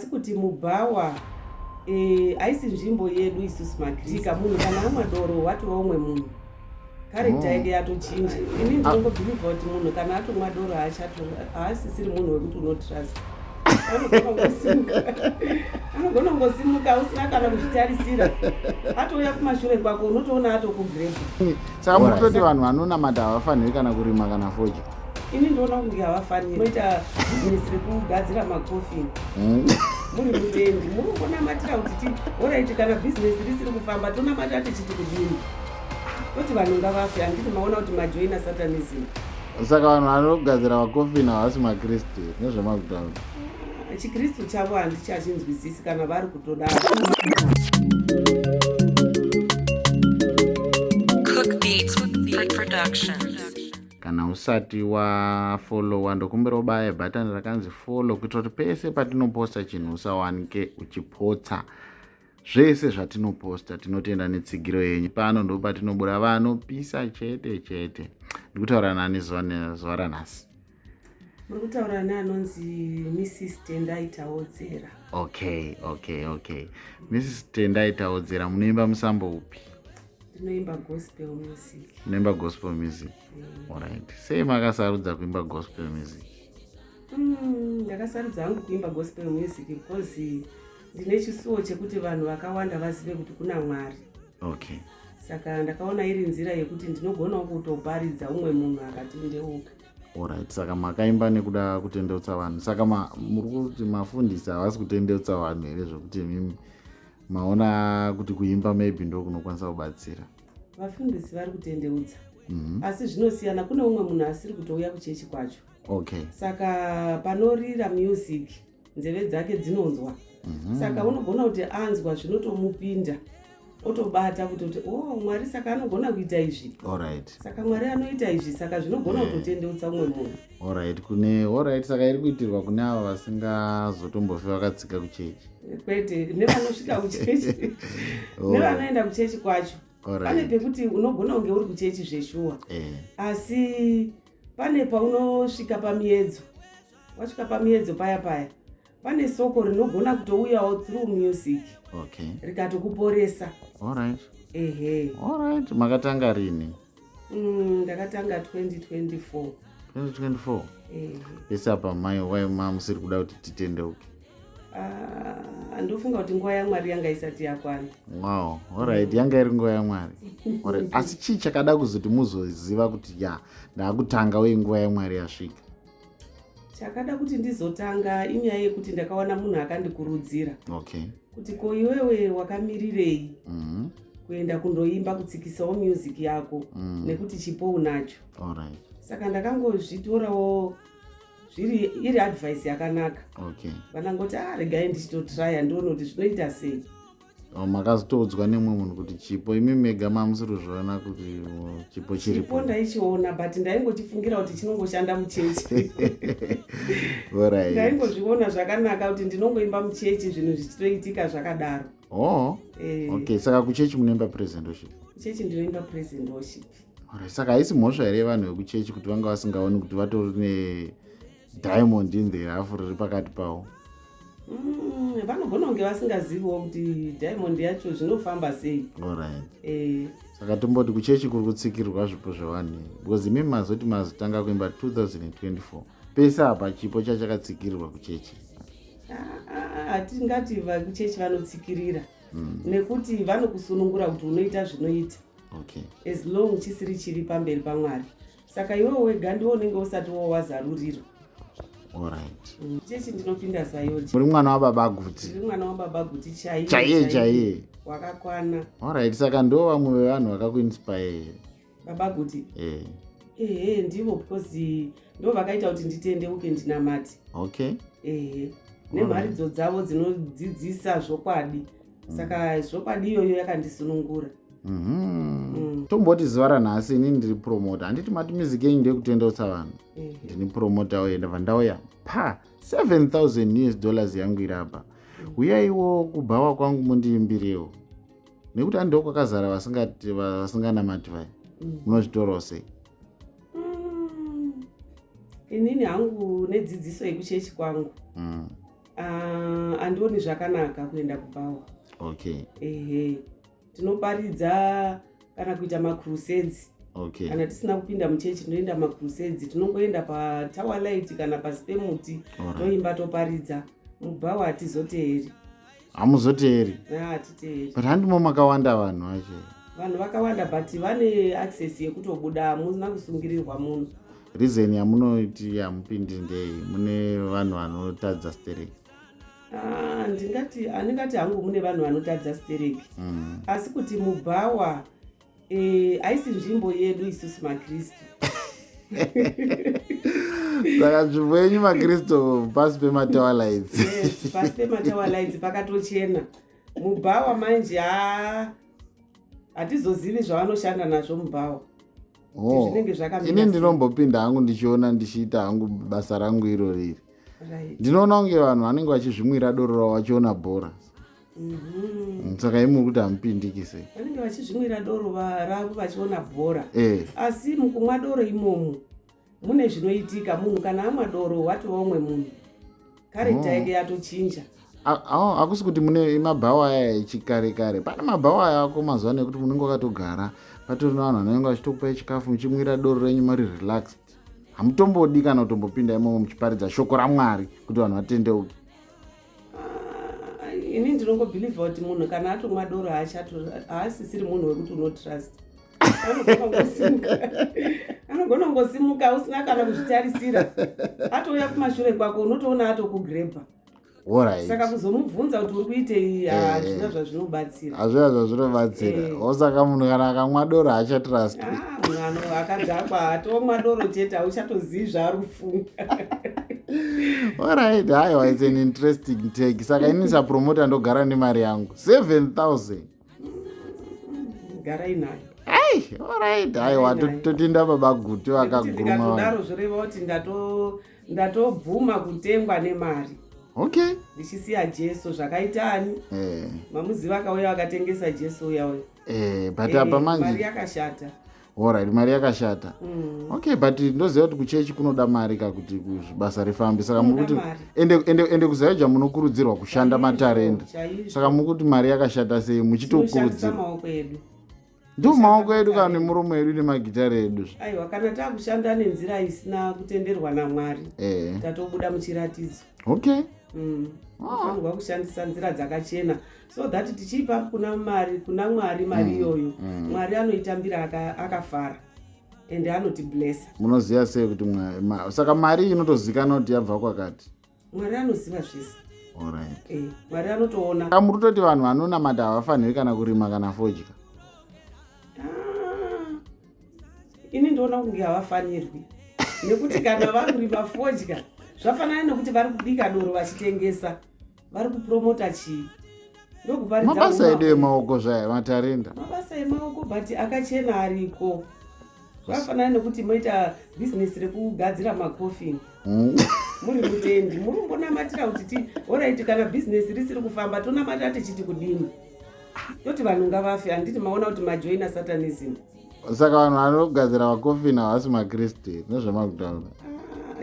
asi kuti mubhawa aisi nzvimbo yedu isusu makritika. Munhu kana amwa doro watova umwe munhu, karekta yake yatochinja. Ini ndinongobhilivha kuti munhu kana atomwa doro haasisiri munhu wekuti unotrust. Anogona kungosimuka usina kana kuzvitarisira, atouya kumashure kwako unotoona atokugrepa. Saka murikutoti vanhu vanonamata havafaniri kana kurima kana foja? Ini ndinoona kunge havafaniri. Moita bhizinesi rekugadzira makofini muri mutendi, murongonamatira kuti oraiti kana bhizinesi risiri kufamba tonamatira tichiti kudini, toti vanhu ngavafe. Handiti maona kuti majoina satanism. Saka vanhu vanogadzira makofini havasi makristu nezvemakutaura? Chikristu chavo handichachinzwisisi kana vari kutodaro. Kana usati wafollowa ndokumbira ubaya button rakanzi follow kuitira kuti pese patinoposta chinhu usawanike uchipotsa zvese zvatinoposta. Tinotenda netsigiro yenyu. Pano ndo patinobuda vanopisa chete. Ndikutaura nani zuva ranhasi? Muri kutaura neanonzi Mrs. Tendai Tawedzera. Okay. Mrs. Tendai Tawedzera, munoimba musambo upi? Ndinoimba gospel music. Munoimba gospel music? Alright. Sei makasarudza kuimba gospel music? Ndakasarudza hangu kuimba gospel music because ndine chisuwo chekuti vanhu vakawanda vazive kuti kuna Mwari. Okay. Saka ndakaona iri nzira yekuti ndinogonawo kutoparidza umwe munhu akatendeuka. Alright, saka makaimba nekuda kutendeutsa vanhu. Saka muri kuti mafundisa havasi kutendeutsa vanhu here zvokuti mimi maona kuti kuimba maybe ndo kunokwanisa kubatsira? Vafundisi vari kutendeutsa. Asi zvinosiyana, kune umwe munhu asiri kutouya kuchechi kwacho. Okay. Saka panorira music nzeve dzake dzinonzwa. Saka unogona kuti anzwa zvinotomupinda, otobata kuti Mwari saka anogona kuita izvi. Alright. Saka Mwari anoita izvi, saka zvinogona kutotendeutsa umwe munhu. Alright, saka iri kuitirwa kune ava vasingazotombofi vakatsika kuchechi? Kwete, nevanosvika kuchechi nevanoenda kuchechi kwacho. Pane pekuti unogona kunge uri kuchechi zveshuwa, asi pane paunosvika pamiedzo. Wasvika pamiedzo paya pane soko rinogona kutouyawo through music. Okay. Rikatokuporesa. Alright. Alright, makatanga rini? Ndakatanga 2024. 2024? Pese apa wai musiri kuda kuti titendeuke? Ndofunga kuti nguva yaMwari yanga isati yakwana. Wow, alright, yanga iri nguva yaMwari. Alright, asi chii chakada kuzoti muzoziva kuti ndakutanga uye nguva yaMwari yasvika? Chakada kuti ndizotanga inyaya yekuti ndakaona munhu akandikurudzira. Okay. Kuti ko iwewe wakamirirei kuenda kundoimba kutsikisawo music yako nekuti chipo unacho. Alright. Saka ndakangozvitorawo iri advice yakanaka. Okay. Vanangoti regai ndichitotrya ndione kuti zvinoita sei. Makazotoudzwa nemumwe munhu kuti chipo, imi mega mamusiri kuzviona kuti chipo chiripo? Chipo ndaichiona but ndaingochifungira kuti chinongoshanda muchechi. Alright. Ndaingozviona zvakanaka kuti ndinongoimba muchechi zvinhu zvichitoitika zvakadaro. Okay, saka kuchechi munoimba praise and worship? Kuchechi ndinoimba praise and worship. Alright, saka haisi mhosva here vanhu vekuchechi kuti vanga vasingaoni kuti vatori ne-diamond in the rough riri pakati pavo? Vanogona kunge vasingaziviwo kuti diamond yacho zvinofamba sei. Alright. Saka tomboti kuchechi kuri kutsikirirwa zvipo zvevanhu, because imi mazoti mazotanga kuimba 2024. Pese apa chipo chachakatsikirirwa kuchechi? Hatingati vakuchechi vanotsikirira, nekuti vanokusunungura kuti unoita zvinoita. Okay. As long chisiri chiri pamberi paMwari. Saka iwe wega ndiwo unenge usati wazarurira. Alright. Chechi ndinopinda Zion. Muri mwana wababa Guti? Ndiri mwana wababa Guti chaiye. Wakakwana. Alright, saka ndo vamwe vevanhu vakakuinspire? Baba Guti? Ndivo, because ndo vakaita kuti nditendeuke ndinamati. Okay. Nemharidzo dzavo dzinodzidzisa zvokwadi. Saka zvokwadi iyoyo yakandisunungura. Tomboti zuva ranhasi ini ndiri promota, handiti mati music yenyu ndeyekutendeutsa vanhu. Ndini promota uye ndabva ndauya $7,000 yangu iri apa. Uyaiwo kubhawa kwangu mundiimbirewo, nekuti handiko kwakazara vasinganamati vaya. Munozvitorawo sei? Inini hangu nedzidziso yekuchechi kwangu Andioni zvakanaka kuenda kubhawa. Okay. Ehe. Tinoparidza kana kuita macrusades. Okay. Kana tisina kupinda muchechi tinoenda macrusades, tinongoenda patower light kana pasi pemuti toimba toparidza. Mubhawa hatizoteeri. Hamuzoteeri? Hatiteeri. But handimo makawanda vanhu vacho. Vanhu vakawanda but vane access yekutobuda, hamuna kusungirirwa munhu. Reason yamunoti hamupindi ndei? Mune vanhu vanotadza stereki? Handingati hangu mune vanhu vanotadza stereki. Asi kuti mubhawa haisi nzvimbo yedu isusu maKristu. Saka nzvimbo yenyu maKristu pasi pematower lights. Yes, pasi pematower lights pakatochena. Mubhawa manje hatizozivi zvavanoshanda nazvo mubhawa. Ini ndinombopinda hangu ndichiona ndichiita hangu basa rangu iro riri. Ndinoona kunge vanhu vanenge vachizvimwira doro ravo vachiona bhora. Saka imi kuti hamupindiki sei? Vanenge vachizvimwira doro ravo vachiona bhora. Asi mukumwa doro imomo mune zvinoitika. Munhu kana amwa doro watova umwe munhu. Karekta yake yatochinja. Hakusi kuti mune mabhawa aya echikare kare. Pane mabhawa aya ako mazuva ano ekuti munenge wakatogara patori navanhu vanenge vachitokupai chikafu muchimwira doro renyu mari relaxed. Hamutombodi kana kutombopinda imomo muchiparidza shoko raMwari kuti vanhu vatendeuke? Ini ndinongobhilivha kuti munhu kana atomwa doro haasisiri munhu wekuti unotrust. Anogona kungosimuka usina kana kuzvitarisira. Atouya kumashure kwako unotoona atokugrepa. Alright. Saka kuzomubvunza kuti uri kuitei hazvina zvazvinobatsira. Hazvina zvazvinobatsira. Saka munhu kana akamwa doro haachatrust. Munhu akadhakwa hatomwa doro chete hauchatozivi zvaari kufunga. Alright, haiwa, it's an interesting take. Saka ini sapromota ndogara nemari yangu 7,000. Gara inayo. Alright, haiwa, totinda baba Guti vakaguruma. Ndikatodaro zvoreva kuti ndatobvuma kutengwa nemari. Okay. Ndichisiya Jesu zvakaitani. Mamuziva akauya akatengesa Jesu uya uya. But apa manje mari yakashata. Alright, mari yakashata. Okay, but ndoziva kuti kuchechi kunoda mari kuti basa rifambe. Saka mukuti ende kuzaija munokurudzirwa kushanda matarenda. Saka mukuti mari yakashata sei muchitokurudzirwa. Ndio maoko edu kana muromo edu nemagitare edu. Aiwa, kana takushanda nenzira isina kutenderwa naMwari. Tatobuda muchiratidzo. Okay. Fanirwa kushandisa nzira dzakachena so that tichipa kuna Mwari mari iyoyo. Mwari anoitambira akafara ende anotiblessa. Munoziva sei kuti saka mari inotozikanwa kuti yabva kwakati? Mwari anoziva zvese. Alright. Mwari anotoona. Kamurutoti vanhu vanonamata havafaniri kana kurima kana fodya. Ini ndoona kunge havafanirwi. Nekuti kana varurima fodya zvafanana nekuti vari kubika doro vachitengesa. Vari kupromota chii? Ndokuparidza mabasa edu emaoko zvaya matarenda. Mabasa emaoko but akachena ariko. Zvafanana nekuti moita business rekugadzira macoffin. Muri mutendi murumbonamatira kuti alright kana business risiri kufamba tonamatira tichiti kudini. Toti vanhu ngavafe handiti maona kuti majoina satanism. Saka vanhu vanogadzira macoffin havasi maKristu nezvamakutaura.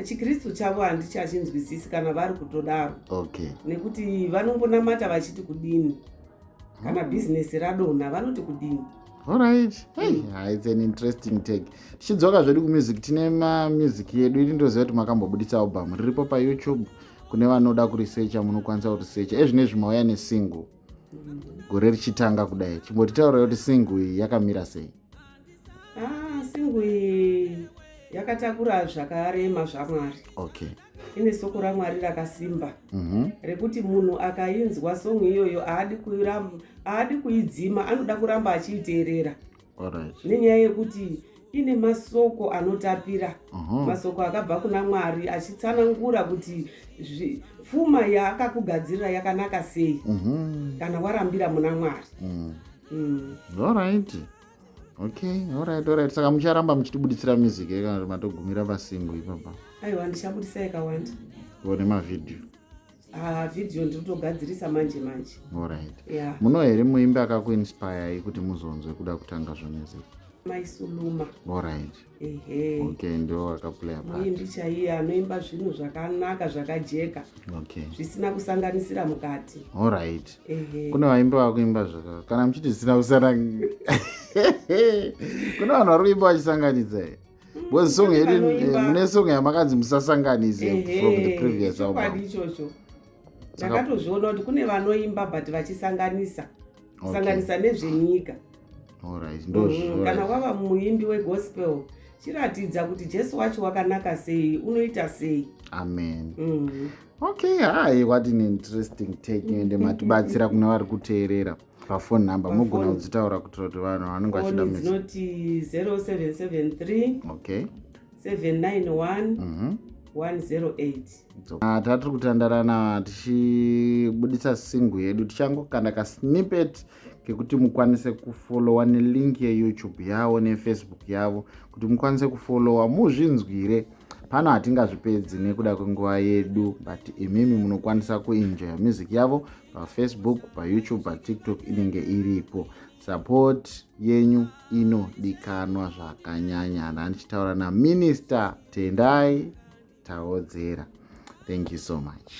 ChiKristu chavo handichachinzwisisi kana vari kutodaro. Okay. Nekuti vanombonamata vachiti kudini. Kana business radona vanoti kudini. Alright. It's an interesting take. Tichidzoka zvedu kumusic tine music yedu iri ndoziva kuti makambobudisa album riripo paYouTube. Kune vanoda kuresearcha munokwanisa kuresearcha. Ezvinezvi mauya nesingle. Gore richitanga kudai. Chimbotitaura kuti single iyi yakamira sei? Single iyi yakatakura zvakarema zvaMwari. Okay. Ine soko raMwari rakasimba. Rekuti munhu akainzwa song iyoyo haadi kuidzima, anoda kuramba achiiteerera. Alright. Nenyaya yekuti ine masoko anotapira. Masoko akabva kuna Mwari achitsanangura kuti pfuma yaakakugadzirira yakanaka sei. Kana warambira muna Mwari. Alright. Okay, alright. Saka mucharamba muchitibuditsira music kana matogumira pasingle ipapa? Aiwa, ndichabudisa yakawanda. One mavideo. Video ndinotogadzirisa manje. Alright. Yeah. Muno here muimbi akakuinspire kuti muzonzwe kuda kutanga zvonezi? Maisuluma. Alright. Okay, ndio akaplaya part. Muimbi chaiye anoimba zvinhu zvakanaka zvakajeka. Okay. Zvisina kusanganisira mukati. Alright. Kuna vaimbi vakuimba zvaka. Kana mchiti zvisina kusanganisira. Kuna vanhu vari kuimba vachisanganisa. Because song yedu mune song yamakanzi musasanganise from the previous album. Chokwadi ichocho. Ndakatozviona kuti kune vanoimba but vachisanganisa. Kusanganisa nezvenyika. Alright, ndozvo. Kana wava muimbi wegospel, chiratidza kuti Jesu wacho wakanaka sei, unoita sei. Amen. Okay, hi, what an interesting take ende matibatsira kuna vari kuteerera. Phone number mugona kudzitaura kuti vanhu vanenge vachida message. Noti 0773 okay 791 108. Tatiri kutandarana tichibudisa single yedu tichangokanda ka snippet kekuti mukwanise kufollowa nelink yeYouTube yavo neFacebook yavo kuti mukwanise kufollowa muzvinzwire. Pano hatingazvipedzi nekuda kwenguva yedu, but imimi munokwanisa kuenjoya music yavo paFacebook, paYouTube, paTikTok inenge iripo. Support yenyu inodikanwa zvakanyanya. Ndichitaura naMinister Tendai Taodzera. Thank you so much.